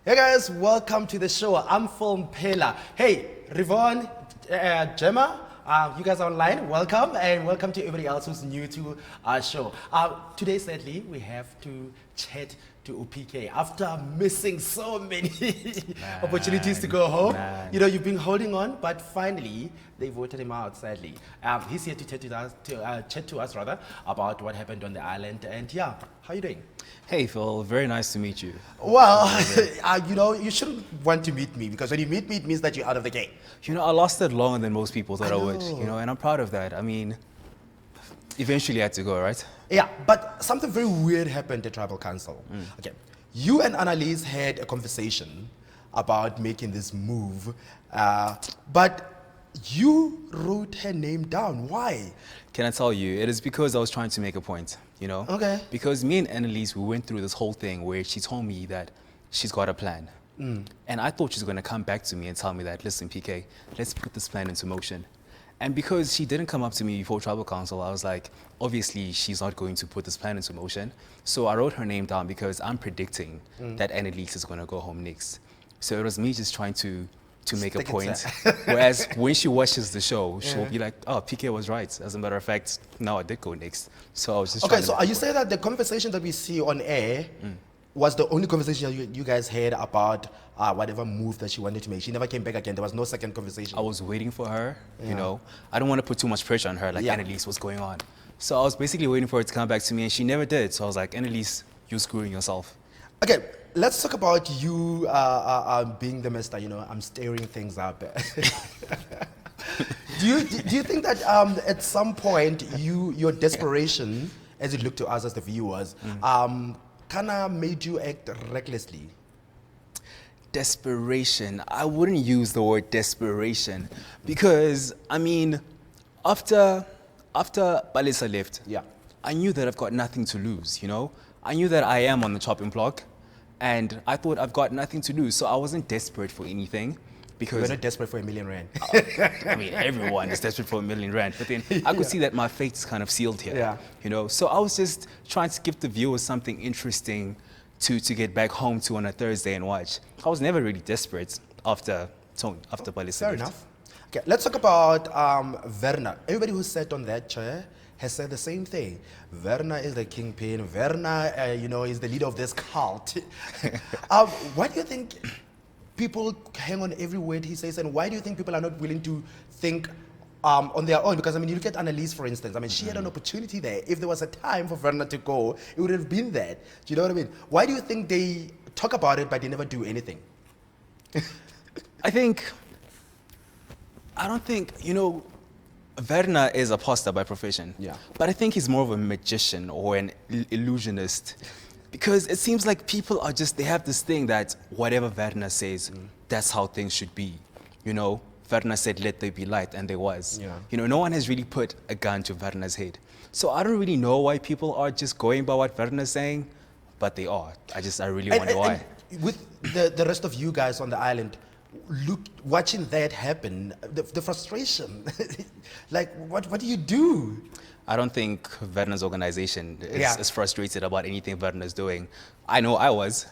Hey guys, welcome to the show. I'm Phil Mpela. Hey, Rivon, Gemma, you guys are online. Welcome, and welcome to everybody else who's new to our show. Today, sadly, we have to chat to UPK after missing so many opportunities to go home. Man. You know, you've been holding on, but finally they voted him out. Sadly, he's here to chat to us rather about what happened on the island. And yeah, how you doing? Hey Phil, very nice to meet you. Well, you know, you shouldn't want to meet me because when you meet me, it means that you're out of the game. You know, I lasted longer than most people thought I would, know. you know, and I'm proud of that. I mean, eventually I had to go, right? Yeah, but something very weird happened at Tribal Council. Okay, you and Annalise had a conversation about making this move, but you wrote her name down. Why? Can I tell you, it is because I was trying to make a point, you know? Okay. Because me and Annalise, we went through this whole thing where she told me that she's got a plan. And I thought she was going to come back to me and tell me that, listen, PK, let's put this plan into motion. And because she didn't come up to me before Tribal Council, I was like, obviously she's not going to put this plan into motion. So I wrote her name down because I'm predicting that Annalise is going to go home next. So it was me just trying to make a Stick it point. to- Whereas when she watches the show, she'll be like, oh, PK was right. As a matter of fact, no, I did go next. So I was just Okay, trying to so make are a you point. saying that the conversation that we see on air was the only conversation you guys had about whatever move that she wanted to make? She never came back again. There was no second conversation. I was waiting for her, Yeah. you know. I don't want to put too much pressure on her, like, Yeah. Annalise, what's going on? So I was basically waiting for her to come back to me, and she never did. So I was like, Annalise, you're screwing yourself. Okay, let's talk about you being the master. You know, I'm stirring things up. do you think that at some point your desperation, as it looked to us as the viewers, kind of made you act recklessly? Desperation. I wouldn't use the word desperation because, I mean, after Balisa left, Yeah. I knew that I've got nothing to lose, you know? I knew that I am on the chopping block, and I thought I've got nothing to lose, so I wasn't desperate for anything We're because, not desperate for R1,000,000. I mean, everyone is desperate for R1,000,000, but then I could see that my fate is kind of sealed here, Yeah. you know? So I was just trying to give the viewers something interesting to get back home to on a Thursday and watch. I was never really desperate after Balisa Fair left. enough. Okay, let's talk about Werner. Everybody who sat on that chair has said the same thing. Werner is the kingpin. Werner, you know, is the leader of this cult. Why do you think people hang on every word he says, and why do you think people are not willing to think on their own? Because, I mean, you look at Annalise, for instance. I mean, she had an opportunity there. If there was a time for Werner to go, it would have been that. Do you know what I mean? Why do you think they talk about it, but they never do anything? I don't think, you know, Werner is a pastor by profession. Yeah. But I think he's more of a magician or an illusionist. Because it seems like people are just, they have this thing that whatever Werner says, that's how things should be. You know, Werner said, let there be light, and there was. Yeah. You know, no one has really put a gun to Werner's head. So I don't really know why people are just going by what Werner's saying, but they are. I really wonder why. And with the rest of you guys on the island, watching that happen, the frustration, like what do you do? I don't think Werner's organization Yeah. is frustrated about anything Werner's doing. I know I was.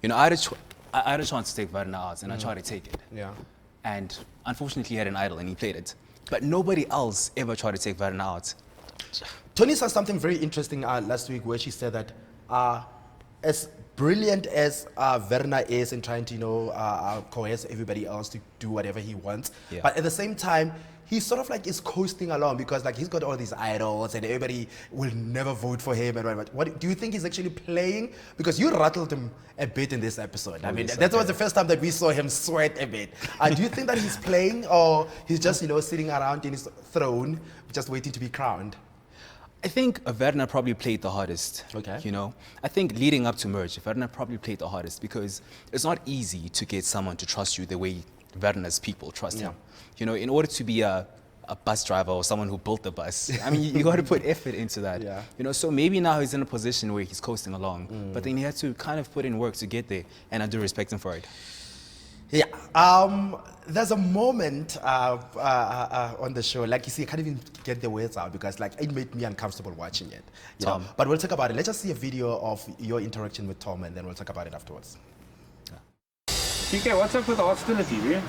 You know, I had a chance to take Werner out, and I tried to take it. Yeah. And unfortunately, he had an idol, and he played it. But nobody else ever tried to take Werner out. Tony said something very interesting last week where she said that as brilliant as Werner is in trying to, you know, coerce everybody else to do whatever he wants, Yeah. but at the same time, he sort of like is coasting along because like he's got all these idols and everybody will never vote for him and whatever. What do you think he's actually playing? Because you rattled him a bit in this episode. I mean, yes, I that was did. the first time that we saw him sweat a bit. Do you think that he's playing, or he's just, you know, sitting around in his throne, just waiting to be crowned? I think Werner probably played the hardest. Okay. You know, I think leading up to merge, Werner probably played the hardest because it's not easy to get someone to trust you the way Werner's people trust him. You know, in order to be a bus driver or someone who built the bus, I mean, you got to put effort into that. Yeah. You know, so maybe now he's in a position where he's coasting along, but then he had to kind of put in work to get there, and I do respect him for it. Yeah. There's a moment on the show, like you see, I can't even get the words out because like it made me uncomfortable watching it. You know? Tom. But we'll talk about it. Let's just see a video of your interaction with Tom, and then we'll talk about it afterwards. PK, what's up with the hostility, man?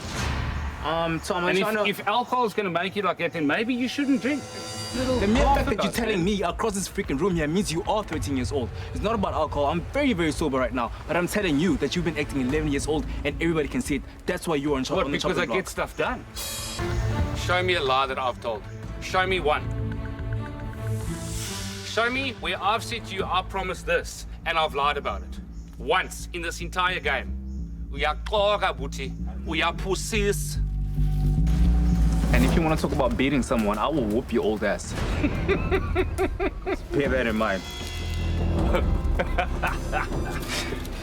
Tom, And if alcohol is going to make you like that, then maybe you shouldn't drink. the mere fact that you're telling me across this freaking room here means you are 13 years old. It's not about alcohol. I'm very, very sober right now. But I'm telling you that you've been acting 11 years old and everybody can see it. That's why you're on What, on the because I chopping block. get stuff done? Show me a lie that I've told. Show me one. Show me where I've said to you, I promised this, and I've lied about it. Once in this entire game. We are Koga Buti. We are pussies. And if you want to talk about beating someone, I will whoop your old ass. Bear that in mind.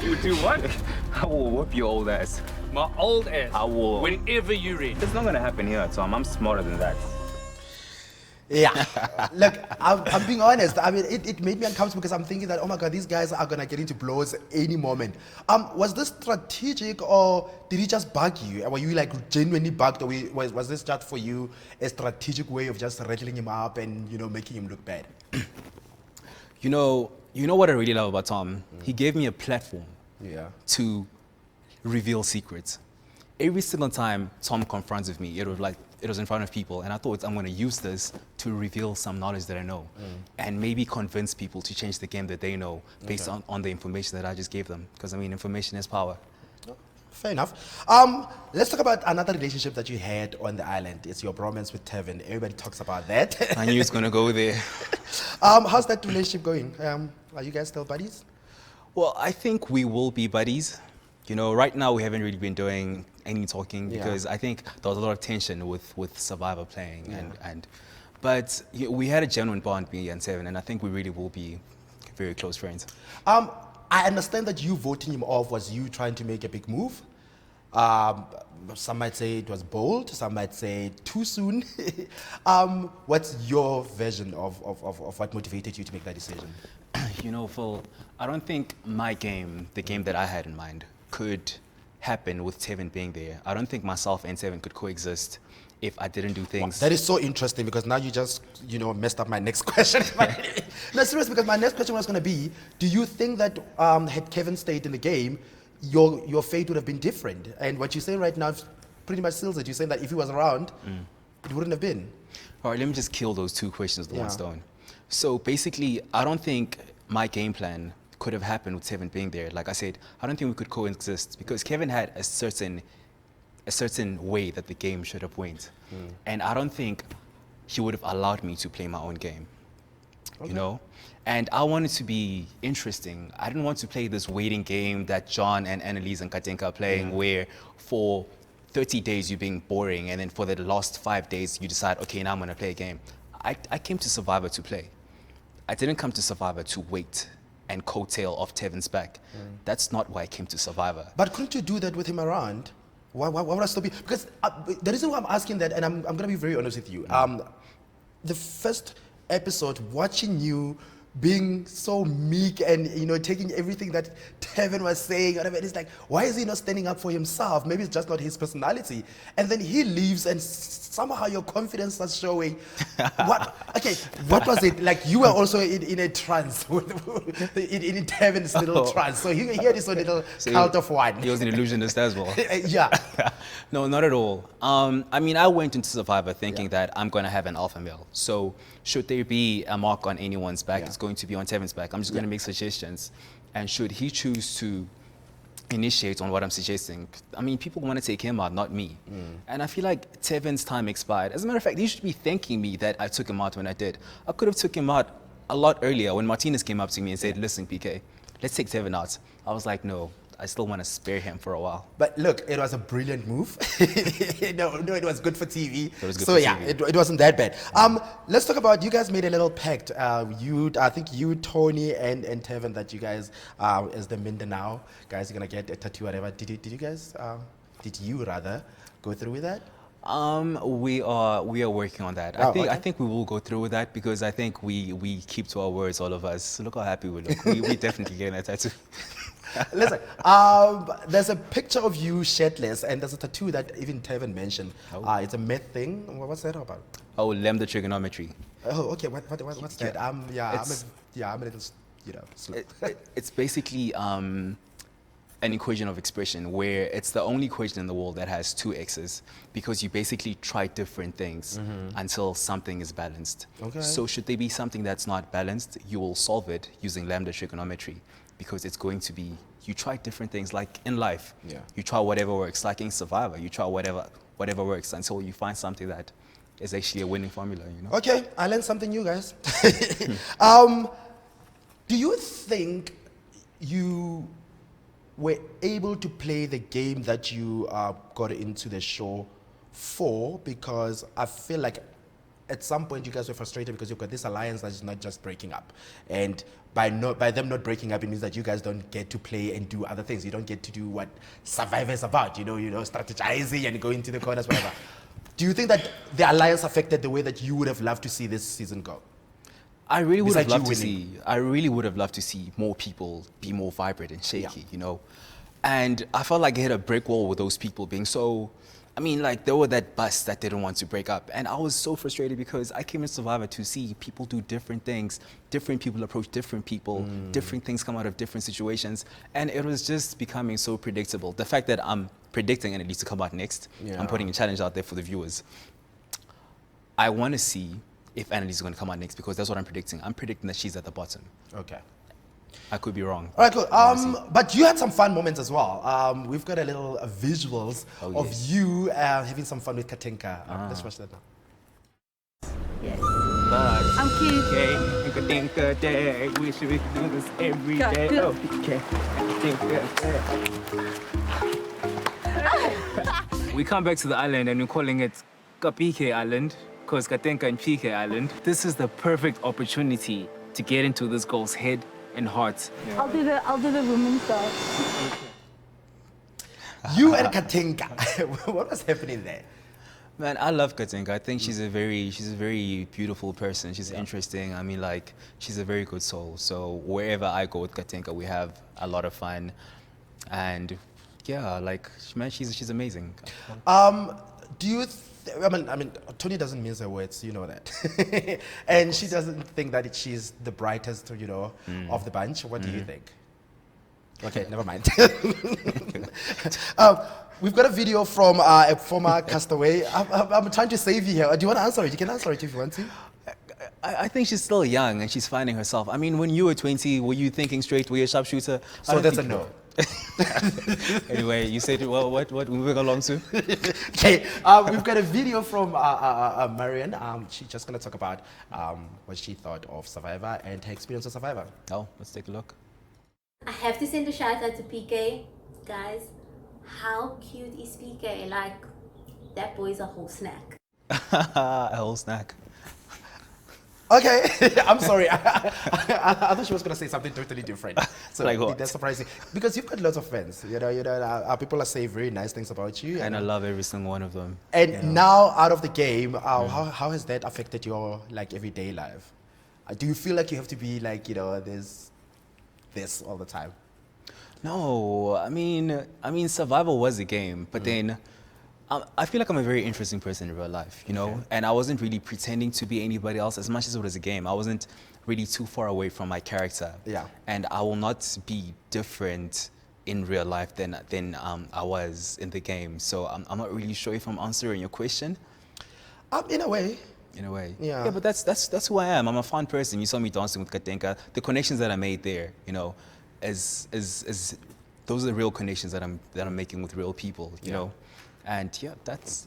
You do what? I will whoop your old ass. My old ass. I will. Whenever you're ready. It's not going to happen here, Tom. I'm smarter than that. Yeah. Look, I'm being honest. I mean, it made me uncomfortable because I'm thinking that, oh my God, these guys are going to get into blows any moment. Was this strategic or did he just bug you? Were you like genuinely bugged, or was this just for you a strategic way of just rattling him up and, making him look bad? You know what I really love about Tom? He gave me a platform to reveal secrets. Every single time Tom confronts with me, it was in front of people, and I thought I'm going to use this to reveal some knowledge that I know, and maybe convince people to change the game that they know based on the information that I just gave them. Because I mean, information is power. Fair enough. Let's talk about another relationship that you had on the island. It's your bromance with Tevin. Everybody talks about that. I knew he was going to go there. How's that relationship going? Are you guys still buddies? Well, I think we will be buddies. Right now we haven't really been doing any talking because I think there was a lot of tension with Survivor playing but we had a genuine bond, me and Tevin, and I think we really will be very close friends. I understand that you voting him off was you trying to make a big move. Some might say it was bold, some might say too soon. What's your version of what motivated you to make that decision? Phil, I don't think my game, the game that I had in mind, could happen with Tevin being there. I don't think myself and Tevin could coexist if I didn't do things. That is so interesting because now you just, messed up my next question. No, seriously, because my next question was going to be, do you think that had Kevin stayed in the game, your fate would have been different? And what you're saying right now pretty much seals it. You're saying that if he was around, it wouldn't have been. All right, let me just kill those two questions with one stone. So basically, I don't think my game plan could have happened with Tevin being there. Like I said, I don't think we could coexist because Kevin had a certain way that the game should have went. And I don't think he would have allowed me to play my own game, And I wanted to be interesting. I didn't want to play this waiting game that John and Annalise and Katinka are playing where for 30 days you're being boring and then for the last 5 days you decide, okay, now I'm gonna play a game. I came to Survivor to play. I didn't come to Survivor to wait and coattail off Tevin's back. That's not why I came to Survivor. But couldn't you do that with him around? Why would I stop you? Because the reason why I'm asking that, and I'm going to be very honest with you, the first episode, watching you being so meek and taking everything that Tevin was saying, whatever, it's like, why is he not standing up for himself? Maybe it's just not his personality. And then he leaves and somehow your confidence starts showing. What was it? Like you were also in a trance, in Tevin's little trance. So he had this little cult of one. He was an illusionist as well. Yeah. No, not at all. I mean, I went into Survivor thinking that I'm going to have an alpha male. So should there be a mark on anyone's back, it's going to be on Tevin's back. I'm just going to make suggestions. And should he choose to initiate on what I'm suggesting, I mean, people want to take him out, not me. And I feel like Tevin's time expired. As a matter of fact, he should be thanking me that I took him out when I did. I could have took him out a lot earlier when Martinez came up to me and said, listen, PK, let's take Tevin out. I was like, no, I still want to spare him for a while. But look, it was a brilliant move. no, it was good for TV. It was good so for yeah, TV. It wasn't that bad. Let's talk about, you guys made a little pact. I think you, Tony, and Tevin, that you guys, as the Mindanao guys, are gonna get a tattoo, whatever. Did you rather go through with that? We are working on that. I think we will go through with that because I think we keep to our words, all of us. Look how happy we look. we definitely getting a tattoo. Listen, there's a picture of you shirtless, and there's a tattoo that even Tevin mentioned. It's a myth thing. What's that about? Oh, lambda trigonometry. Oh, okay. What's that? I'm a little, slow. It's basically an equation of expression where it's the only equation in the world that has two x's, because you basically try different things until something is balanced. Okay. So should there be something that's not balanced, you will solve it using lambda trigonometry, because it's going to be, you try different things, like in life. Yeah. You try whatever works, like in Survivor, you try whatever works until you find something that is actually a winning formula, you know? Okay, I learned something new, guys. Do you think you were able to play the game that you got into the show for? Because I feel like at some point you guys were frustrated because you've got this alliance that is not just breaking up. And by them not breaking up, it means that you guys don't get to play and do other things. You don't get to do what Survivor is about, you know, strategizing and going to the corners, whatever. Do you think that the alliance affected the way that you would have loved to see this season go? I really would have Besides loved you to winning. see. I really would have loved to see more people be more vibrant and shaky, you know. And I felt like I hit a brick wall with those people being so. I mean, like there were that bus that didn't want to break up, and I was so frustrated because I came in Survivor to see people do different things, different people approach different people, different things come out of different situations, and it was just becoming so predictable. The fact that I'm predicting and it needs to come out next, I'm putting a challenge out there for the viewers. I want to see if Annalise is going to come out next, because that's what I'm predicting. I'm predicting that she's at the bottom. Okay. I could be wrong. All right, cool. But you had some fun moments as well. We've got a little visuals of yes. you having some fun with Katinka. Let's watch that now. Yes. But I'm cute. okay, you could think a day. We should be doing this every Got day. it. Oh, okay. We come back to the island and we're calling it Kapike Island, because Katenka and PK Island. This is the perfect opportunity to get into this girl's head and heart. I'll do the woman stuff. You and Katinka. What was happening there? Man, I love Katinka. I think she's a very beautiful person. She's interesting. I mean, like, she's a very good soul. So wherever I go with Katinka, we have a lot of fun. And yeah, like, man, she's amazing. Do you? I mean, Tony doesn't mince her words. You know that, and she doesn't think that she's the brightest, you know, of the bunch. What do you think? Okay, never mind. We've got a video from a former castaway. I'm trying to save you here. Do you want to answer it? You can answer it if you want to. I think she's still young and she's finding herself. I mean, when you were 20, were you thinking straight? Were you a sharpshooter? So that's a no. Anyway, you said, well, what moving along to? Okay, we've got a video from Marian. She's just going to talk about what she thought of Survivor and her experience of Survivor. Oh, let's take a look. I have to send a shout out to PK. Guys, how cute is PK? Like, that boy's a whole snack. A whole snack. Okay, I'm sorry. I thought she was going to say something totally different. So Like what? That's surprising. Because you've got lots of fans. You know, people are saying very nice things about you. And I love every single one of them. And now out of the game, how has that affected your like everyday life? Do you feel like you have to be like, you know, this all the time? No, I mean, survival was a game, but then I feel like I'm a very interesting person in real life, you know, and I wasn't really pretending to be anybody else as much as it was a game. I wasn't really too far away from my character. Yeah. And I will not be different in real life than I was in the game. So I'm not really sure if I'm answering your question. In a way. In a way. Yeah. Yeah, but that's who I am. I'm a fun person. You saw me dancing with Katenka. The connections that I made there, you know, is those are the real connections that I'm making with real people, you know. And yeah, that's.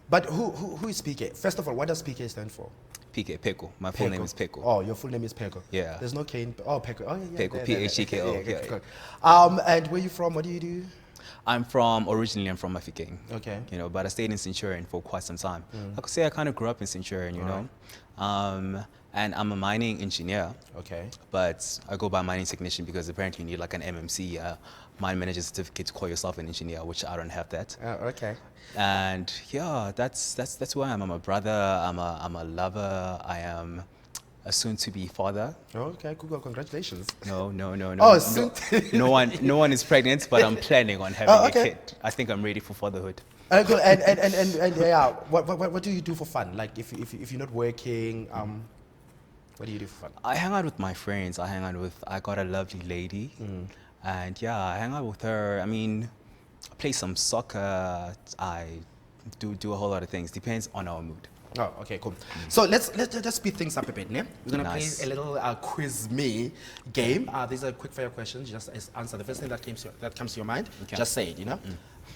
But who is PK? First of all, what does PK stand for? PK, Peko. My full name is Peko. Oh, your full name is Peko. Yeah. There's no K in. Oh, Peko. Oh, yeah. Peko, P-H-E-K-O. And where are you from? What do you do? Originally I'm from Mafikeng. Okay. You know, but I stayed in Centurion for quite some time. I could say I kind of grew up in Centurion, you know. And I'm a mining engineer. Okay. But I go by mining technician because apparently you need like an MMC, mine manager certificate to call yourself an engineer, which I don't have that. Oh, okay. And yeah, that's who I am. I'm a brother. I'm a lover. I am a soon-to-be father. Oh, okay, cool. Congratulations. No. Oh, soon. No one is pregnant, but I'm planning on having a kid. I think I'm ready for fatherhood. Cool. And yeah, what do you do for fun? Like if you're not working, what do you do for fun? I hang out with my friends. I got a lovely lady. And yeah, I hang out with her. I mean, I play some soccer. I do a whole lot of things. Depends on our mood. Oh, okay, cool. So let's just speed things up a bit, ne? We're gonna Nice. play a little quiz me game. These are quick fire questions. Just answer the first thing that comes to your mind. Okay. Just say it, you know.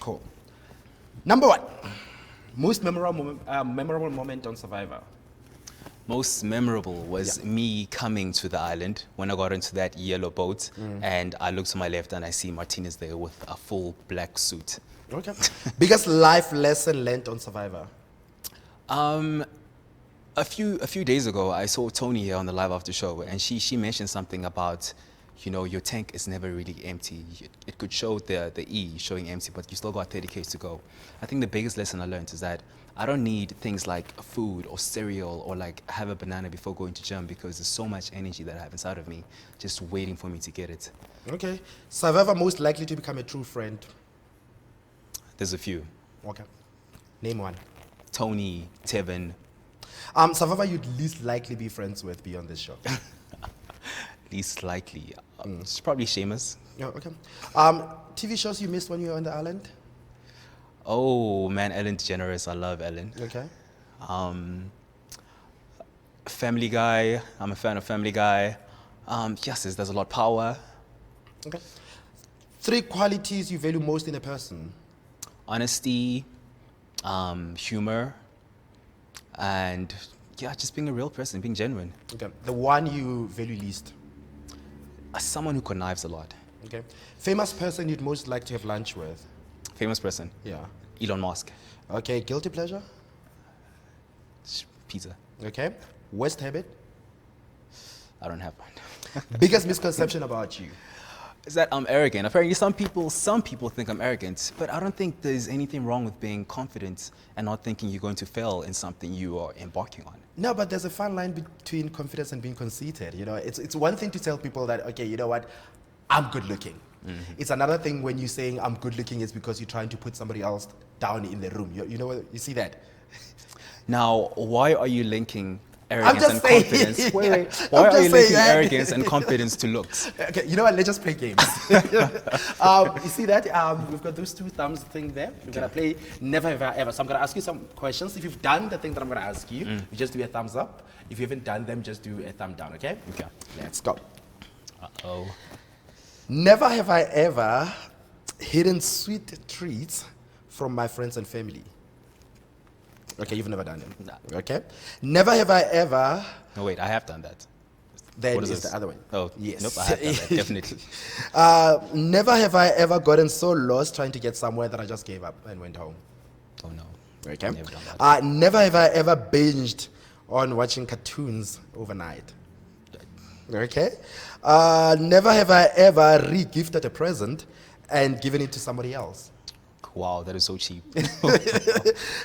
Cool. Number one, most memorable moment on Survivor. Most memorable was me coming to the island when I got into that yellow boat, and I look to my left and I see Martinez there with a full black suit. Okay. Biggest life lesson learned on Survivor. A few days ago, I saw Tony here on the live after show, and she mentioned something about, you know, your tank is never really empty. It could show the E showing empty, but you still got 30 Ks to go. I think the biggest lesson I learned is that I don't need things like food or cereal or like have a banana before going to gym, because there's so much energy that I have inside of me just waiting for me to get it. Okay. Survivor most likely to become a true friend. There's a few. Okay. Name one. Tony, Tevin, Survivor you'd least likely be friends with beyond this show. least likely. It's probably Seamus. Yeah, okay. TV shows you missed when you were on the island? Oh man, Ellen DeGeneres. I love Ellen. Okay. Family Guy. I'm a fan of Family Guy. Yes, there's a lot of power. Okay. 3 qualities you value most in a person. Honesty, humor, and yeah, just being a real person, being genuine. Okay. The one you value least. Someone who connives a lot. Okay. Famous person you'd most like to have lunch with. Famous person. Yeah. Elon Musk. Okay. Guilty pleasure. Pizza. Okay. Worst habit. I don't have one. Biggest misconception about you. Is that I'm arrogant. Apparently some people think I'm arrogant, but I don't think there's anything wrong with being confident and not thinking you're going to fail in something you are embarking on. No, but there's a fine line between confidence and being conceited. You know, it's one thing to tell people that, okay, you know what, I'm good looking. It's another thing when you're saying I'm good looking is because you're trying to put somebody else down in the room. You know what, you see that? Now, why are you linking arrogance just and saying. confidence? Wait. I'm Why are just you saying, linking yeah. arrogance and confidence to looks? Okay, you know what, let's just play games. You see that? We've got those 2 thumbs thing there. We're going to play Never Have I Ever. So I'm going to ask you some questions. If you've done the thing that I'm going to ask you, you just do a thumbs up. If you haven't done them, just do a thumb down, okay? Okay. Let's go. Uh-oh. Never have I ever hidden sweet treats from my friends and family. Okay, you've never done them. Nah. Okay. Never have I ever. No, wait, I have done that. Then What is is this? the other one. Oh, Yes. Nope, I have done that, definitely. Never have I ever gotten so lost trying to get somewhere that I just gave up and went home. Oh, no. Okay. Never done that. Never have I ever binged on watching cartoons overnight. Okay. Never have I ever re-gifted a present and given it to somebody else. Wow, that is so cheap.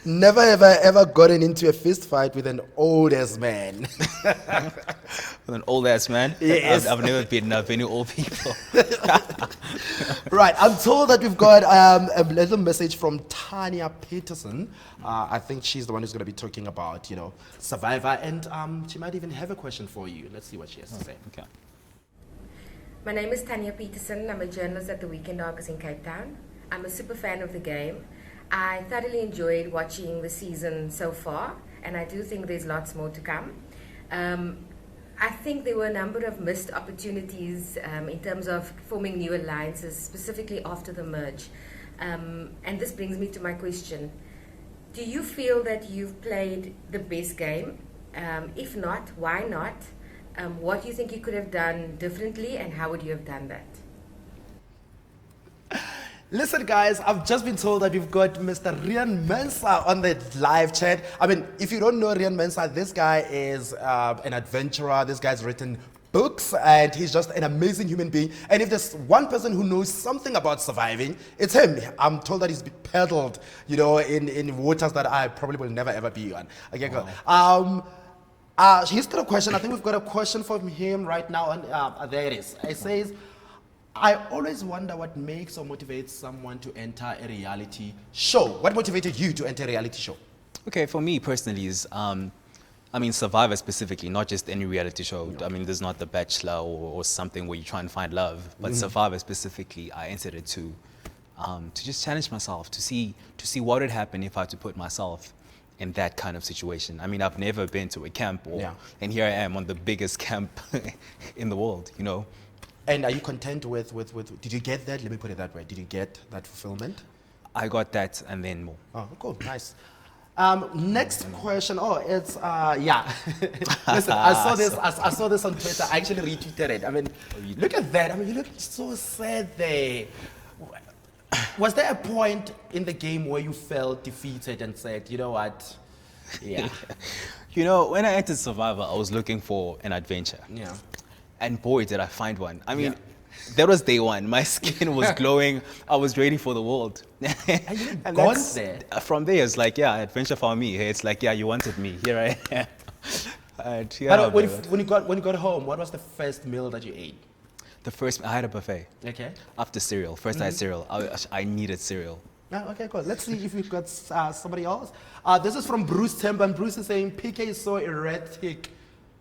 Never have I ever gotten into a fist fight with an old ass man. With an old ass man? Yes. I've never beaten up any old people. Right, I'm told that we've got a little message from Tanya Peterson. I think she's the one who's going to be talking about, you know, Survivor, and she might even have a question for you. Let's see what she has to say. Okay. My name is Tanya Peterson. I'm a journalist at the Weekend Argus in Cape Town. I'm a super fan of the game. I thoroughly enjoyed watching the season so far, and I do think there's lots more to come. I think there were a number of missed opportunities in terms of forming new alliances, specifically after the merge. And this brings me to my question. Do you feel that you've played the best game? If not, why not? What do you think you could have done differently, and how would you have done that? Listen, guys, I've just been told that we've got Mr. Rian Mensah on the live chat. I mean, if you don't know Rian Mensah, this guy is an adventurer. This guy's written books, and he's just an amazing human being. And if there's one person who knows something about surviving, it's him. I'm told that he's been paddled, you know, in waters that I probably will never ever be on. Okay, Wow. He's got a question. I think we've got a question from him right now, and there it is. It says, I always wonder what makes or motivates someone to enter a reality show. What motivated you to enter a reality show? Okay, for me personally is I mean, Survivor specifically, not just any reality show. I mean, there's not The Bachelor or something where you try and find love, but Survivor specifically, I entered it to just challenge myself, to see what would happen if I had to put myself in that kind of situation. I mean, I've never been to a camp, and here I am on the biggest camp in the world, you know. And are you content with, did you get that? Let me put it that way. Did you get that fulfillment? I got that and then more. Oh, cool, nice. Next question. Oh, it's yeah. Listen, I saw this on Twitter. I actually retweeted it. I mean, look at that. I mean, you look so sad there. Was there a point in the game where you felt defeated and said, you know what? Yeah. You know, when I entered Survivor, I was looking for an adventure. Yeah. And boy, did I find one. I mean, that was day one. My skin was glowing. I was ready for the world. And gone there. From there, it's like, yeah, adventure found me. It's like, yeah, you wanted me. Here I am. And, yeah, but when you got home, what was the first meal that you ate? I had a buffet. Okay. After cereal. First I had cereal. I needed cereal. Oh, okay, cool. Let's see if we've got somebody else. This is from Bruce Temba, and Bruce is saying, PK is so erratic.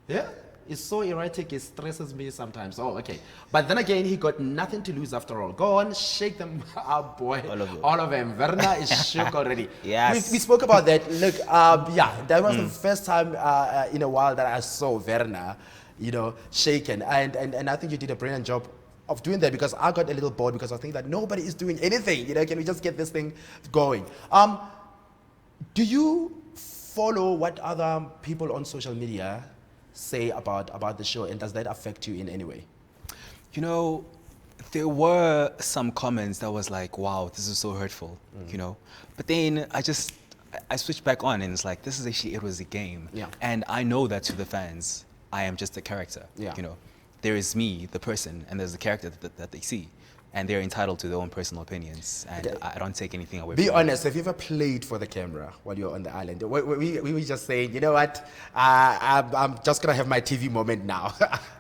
Yeah? It's so erratic, it stresses me sometimes. Oh, okay. But then again, he got nothing to lose after all. Go on, shake them up, boy. All of them. Verna is shook already. Yes. We spoke about that. Look, yeah, that was the first time in a while that I saw Verna, you know, shaken. And I think you did a brilliant job of doing that, because I got a little bored because I think that nobody is doing anything. You know, can we just get this thing going? Do you follow what other people on social media say about the show, and does that affect you in any way? You know, there were some comments that was like, wow, this is so hurtful, you know. But then I switched back on, and it's like, this is actually, it was a game. Yeah. And I know that to the fans, I am just a character, you know. There is me, the person, and there's the character that they see. And they're entitled to their own personal opinions, and I don't take anything away from them. Be honest, have you ever played for the camera while you're on the island? We were just saying, you know what, I'm just going to have my TV moment now.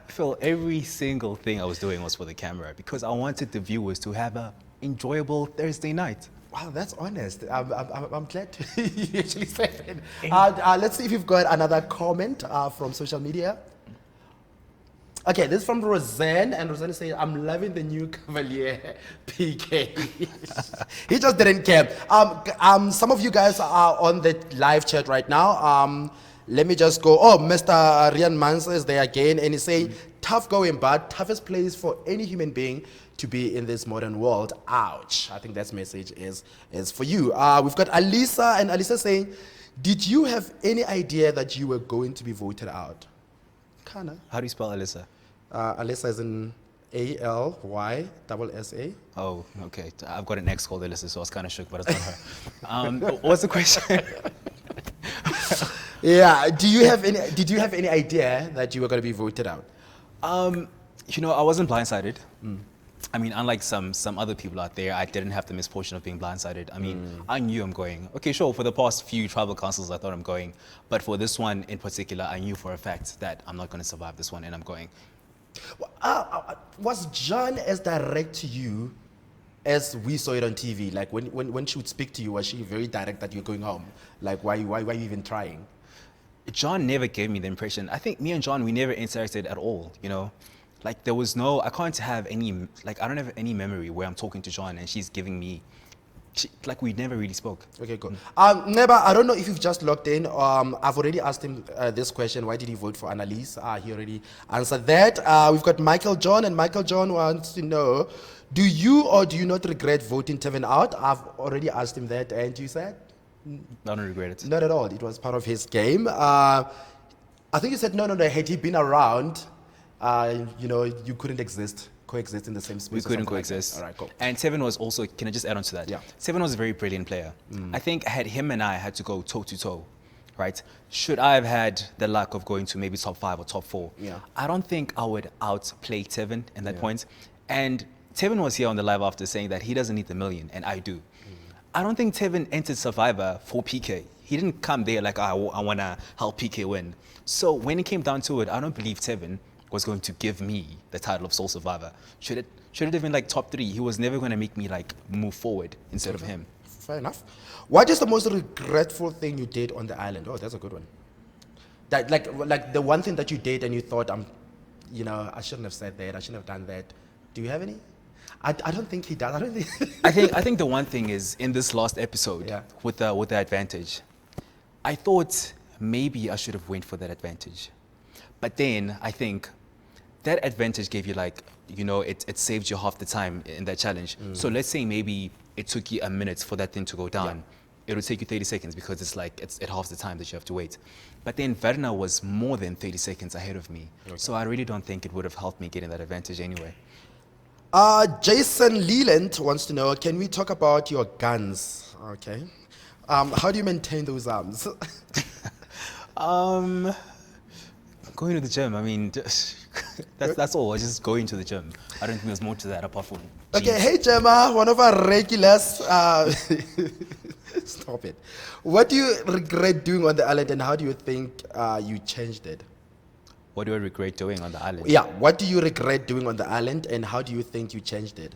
Phil, every single thing I was doing was for the camera, because I wanted the viewers to have an enjoyable Thursday night. Wow, that's honest. I'm glad you actually said it. Let's see if you've got another comment from social media. Okay, this is from Roseanne, and Roseanne is saying, I'm loving the new Cavalier PK. He just didn't care. Some of you guys are on the live chat right now. Let me just go. Oh, Mr. Rian Mans is there again, and he's saying, tough going, but toughest place for any human being to be in this modern world. Ouch. I think that message is for you. We've got Alisa, and Alisa saying, did you have any idea that you were going to be voted out? Kinda. How do you spell Alyssa? Alyssa is in ALYSSA. Oh, okay. I've got an ex called Alyssa, so I was kind of shook, but it's not her. What's the question? Yeah. Did you have any idea that you were going to be voted out? You know, I wasn't blindsided. I mean, unlike some other people out there, I didn't have the misfortune of being blindsided. I mean, I knew I'm going. Okay, sure, for the past few tribal councils, I thought I'm going. But for this one in particular, I knew for a fact that I'm not going to survive this one, and I'm going. Was John as direct to you as we saw it on TV? Like, when she would speak to you, was she very direct that you're going home? Like, why are you even trying? John never gave me the impression. I think me and John, we never interacted at all, you know? Like, there was no, I don't have any memory where I'm talking to John and she's giving me, like, we never really spoke. Okay, cool. Neba, I don't know if you've just logged in. I've already asked him this question. Why did he vote for Annalise? He already answered that. We've got Michael John, and Michael John wants to know, do you or do you not regret voting Tevin out? I've already asked him that, and you said? I don't regret it. Not at all. It was part of his game. I think you said, no, had he been around, you know, you couldn't coexist in the same space. We couldn't coexist. All right, cool. And Tevin was also, can I just add on to that? Yeah. Tevin was a very brilliant player. I think had him and I had to go toe to toe, right? Should I have had the luck of going to maybe top 5 or top 4? Yeah. I don't think I would outplay Tevin in that point. And Tevin was here on the live after saying that he doesn't need the million, and I do. I don't think Tevin entered Survivor for PK. He didn't come there like, I want to help PK win. So when it came down to it, I don't believe Tevin was going to give me the title of Sole Survivor. Should it have been like top 3? He was never going to make me like move forward instead of him. Fair enough. What is the most regretful thing you did on the island? Oh, that's a good one. That like the one thing that you did and you thought, I shouldn't have said that. I shouldn't have done that. Do you have any? I don't think he does. I don't think. I think the one thing is in this last episode Yeah. with the advantage, I thought maybe I should have went for that advantage, but then I think that advantage gave you it saved you half the time in that challenge. So let's say maybe it took you a minute for that thing to go down. It would take you 30 seconds because it's at half the time that you have to wait. But then Verna was more than 30 seconds ahead of me. Okay. So I really don't think it would have helped me getting that advantage anyway. Jason Leland wants to know, can we talk about your guns? Okay. How do you maintain those arms? Going to the gym, I mean, that's all. Just going to the gym. I don't think there's more to that apart from Okay, jeans. hey Gemma, one of our regulars. Stop it. What do you regret doing on the island and how do you think you changed it? What do I regret doing on the island? Yeah, what do you regret doing on the island and how do you think you changed it?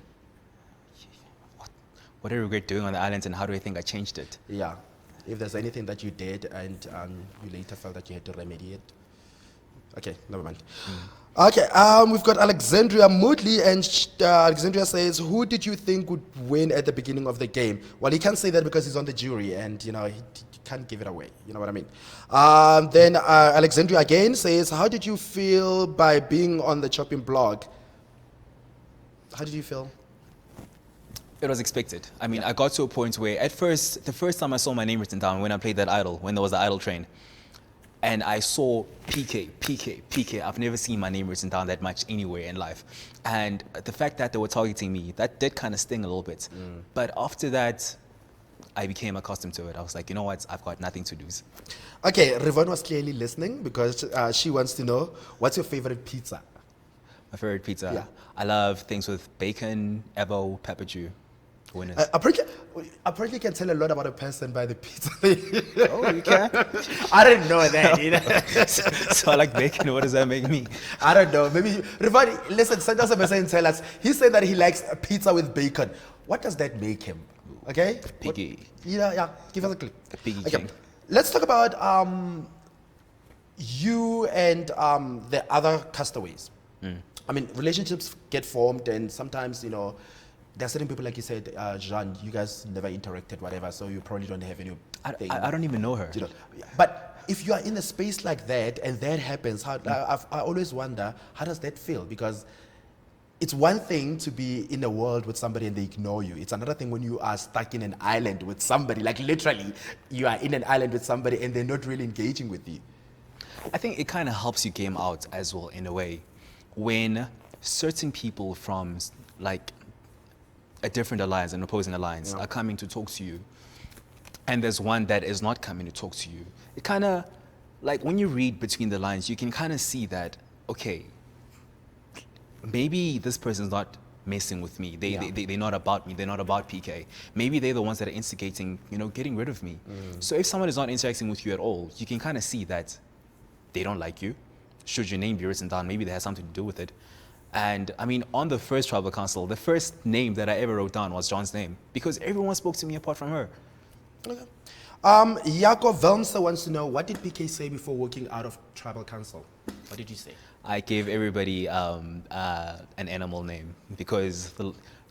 What do I regret doing on the island and how do I think I changed it? Yeah, if there's anything that you did and you later felt that you had to remedy it. Okay, never mind. Okay, we've got Alexandria Moodley, and Alexandria says, who did you think would win at the beginning of the game? Well, he can't say that because he's on the jury, and he can't give it away. You know what I mean? Then Alexandria again says, how did you feel by being on the chopping block? How did you feel? It was expected. I mean, I got to a point where at first, the first time I saw my name written down when I played that idol, when there was the idol train, and I saw PK. I've never seen my name written down that much anywhere in life. And the fact that they were targeting me, that did kind of sting a little bit. But after that, I became accustomed to it. I was like, you know what? I've got nothing to lose. Okay, Rivon was clearly listening because she wants to know, what's your favorite pizza? My favorite pizza? Yeah. I love things with bacon, evo, pepper Jew. Winners. Apparently you can tell a lot about a person by the pizza. Oh, you can? I didn't know that. So I like bacon. What does that make me? I don't know. Maybe, Rivon, listen, send us a message and tell us. He said that he likes a pizza with bacon. What does that make him? Okay? Piggy. Yeah, give us a click. The piggy Okay, king. let's talk about you and the other castaways. I mean, relationships get formed and sometimes, there are certain people, like you said, Jean, you guys never interacted, whatever, so you probably don't have any. I don't even know her. But if you are in a space like that and that happens, I always wonder, how does that feel? Because it's one thing to be in a world with somebody and they ignore you. It's another thing when you are stuck in an island with somebody, like literally, you are in an island with somebody and they're not really engaging with you. I think it kind of helps you game out as well, in a way. When certain people from, like, a different alliance, an opposing alliance, are coming to talk to you, and there's one that is not coming to talk to you, it kind of, like, when you read between the lines, you can kind of see that, okay, maybe this person's not messing with me. They're not about me. They're not about PK. Maybe they're the ones that are instigating, getting rid of me. So if someone is not interacting with you at all, you can kind of see that they don't like you. Should your name be written down, maybe they have something to do with it. And I mean, on the first tribal council, the first name that I ever wrote down was John's name because everyone spoke to me apart from her. Okay. Jakob Velmse wants to know, what did PK say before walking out of tribal council? What did you say? I gave everybody an animal name because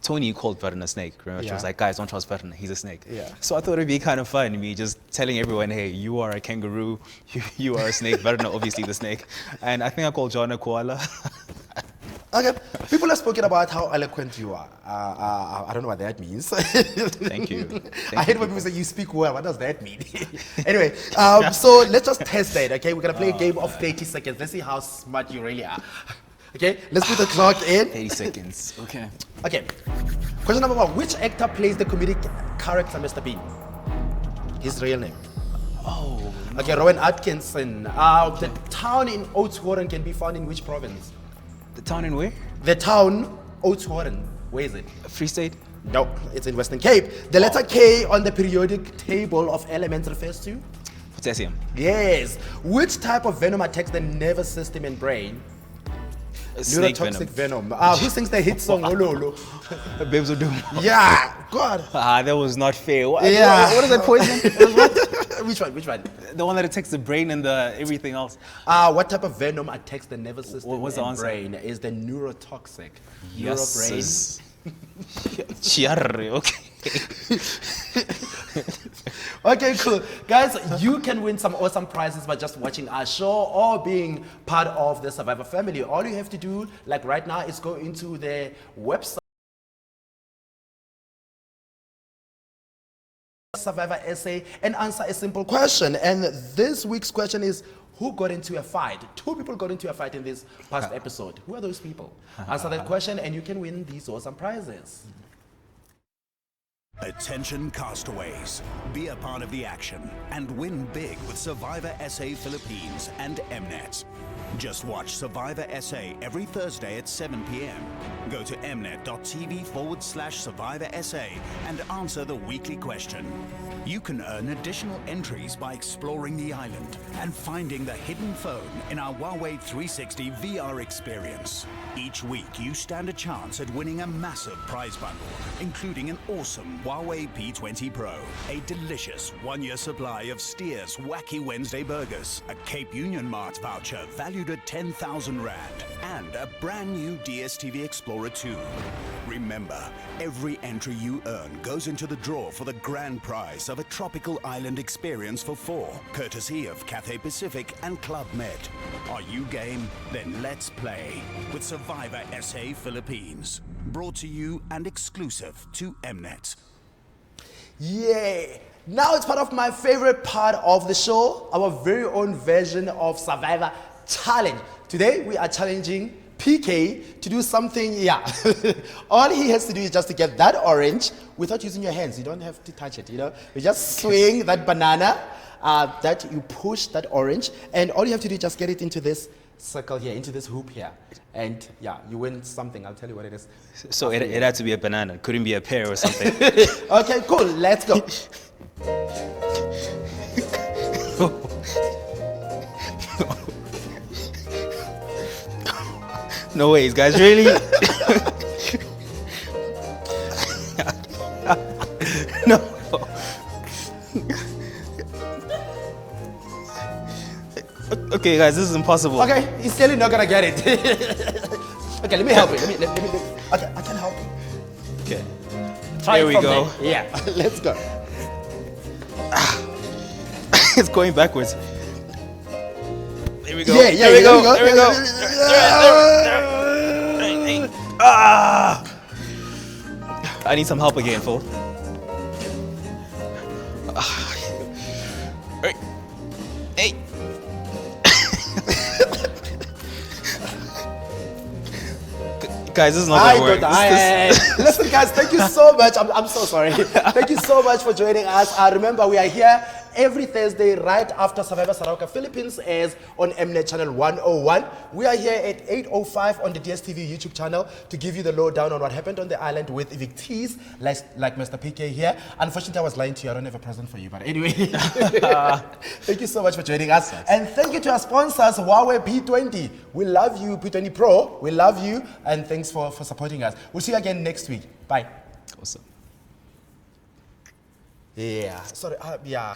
Tony called Verna a snake. Remember, she was like, guys, don't trust Verna, he's a snake. Yeah. So I thought it'd be kind of fun, me just telling everyone, hey, you are a kangaroo, you are a snake, Verna obviously the snake. And I think I called John a koala. Okay, people have spoken about how eloquent you are. I don't know what that means. Thank you. I hate when people say you speak well. What does that mean? Anyway, so let's just test that, okay? We're going to play a game of 30 seconds. Let's see how smart you really are. Okay, let's put the clock in. 30 seconds, okay. Okay, question number 1. Which actor plays the comedic character Mr. Bean? His real name. Oh, no. Okay, Rowan Atkinson. The town in Oudtshoorn can be found in which province? The town in where? The town, Oudtshoorn. Where is it? Free State? No, it's in Western Cape. The letter K on the periodic table of elements refers to? Potassium. Yes. Which type of venom attacks the nervous system and brain? Snake Neurotoxic venom. Who sings the hit song Ololo? Babes will do. Yeah, God. That was not fair. Yeah. What is that poison? Which one? Which one? The one that attacks the brain and the everything else. What type of venom attacks the nervous system What's the and answer? brain? Is the neurotoxic. Yes. Chiarre, okay. Okay, cool. Guys, you can win some awesome prizes by just watching our show or being part of the Survivor family. All you have to do, like right now, is go into the website Survivor essay and answer a simple question. And this week's question is, who got into a fight? 2 people got into a fight in this past episode. Who are those people? Answer that question and you can win these awesome prizes. Attention castaways, be a part of the action and win big with Survivor SA Philippines and Mnet. Just watch Survivor SA every Thursday at 7 p.m. Go to mnet.tv/Survivor SA and answer the weekly question. You can earn additional entries by exploring the island and finding the hidden phone in our Huawei 360 VR experience. Each week, you stand a chance at winning a massive prize bundle, including an awesome Huawei P20 Pro, a delicious 1-year supply of Steers Wacky Wednesday burgers, a Cape Union Mart voucher valued at 10,000 Rand, and a brand new DStv Explorer 2. Remember, every entry you earn goes into the draw for the grand prize of a tropical island experience for 4, courtesy of Cathay Pacific and Club Med. Are you game? Then let's play with Survivor SA Philippines. Brought to you and exclusive to Mnet. Yeah. Now it's part of my favorite part of the show, our very own version of Survivor Challenge. Today we are challenging PK to do something, all he has to do is just to get that orange without using your hands. You don't have to touch it, You just swing that banana, that you push that orange, and all you have to do is just get it into this circle here, into this hoop here. And you win something. I'll tell you what it is. So it had to be a banana. Couldn't be a pear or something. Okay, cool. Let's go. No ways, guys. Really? No. Okay, guys, this is impossible. Okay, he's still not gonna get it. Okay, let me help you. Let me. Okay, I can help you. Okay. Try Here it we from go. there. Yeah, let's go. It's going backwards. Here we go. Yeah, There we go. There we go. Ah! I need some help again, fool. Hey. Guys, this is not gonna work. Listen, guys, thank you so much. I'm so sorry. Thank you so much for joining us. Remember, we are here every Thursday right after Survivor Sarauca Philippines airs on Mnet channel 101. We are here at 8:05 on the DStv YouTube channel to give you the lowdown on what happened on the island with evictees, like Mr. PK here. Unfortunately, I was lying to you. I don't have a present for you, but anyway. Thank you so much for joining us. And thank you to our sponsors, Huawei P20. We love you, P20 Pro. We love you, and thanks for supporting us. We'll see you again next week. Bye. Awesome. Yeah. Sorry. Yeah,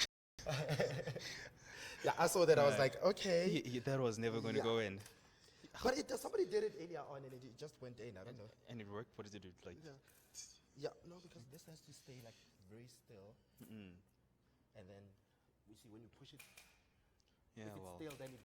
I saw that. I was like, okay. That was never going to go in. But somebody did it earlier on and it just went in. I don't know. And it worked? What does it do? Like, Yeah, no, because this has to stay like very still. And then, you see, when you push it, if it's still, then it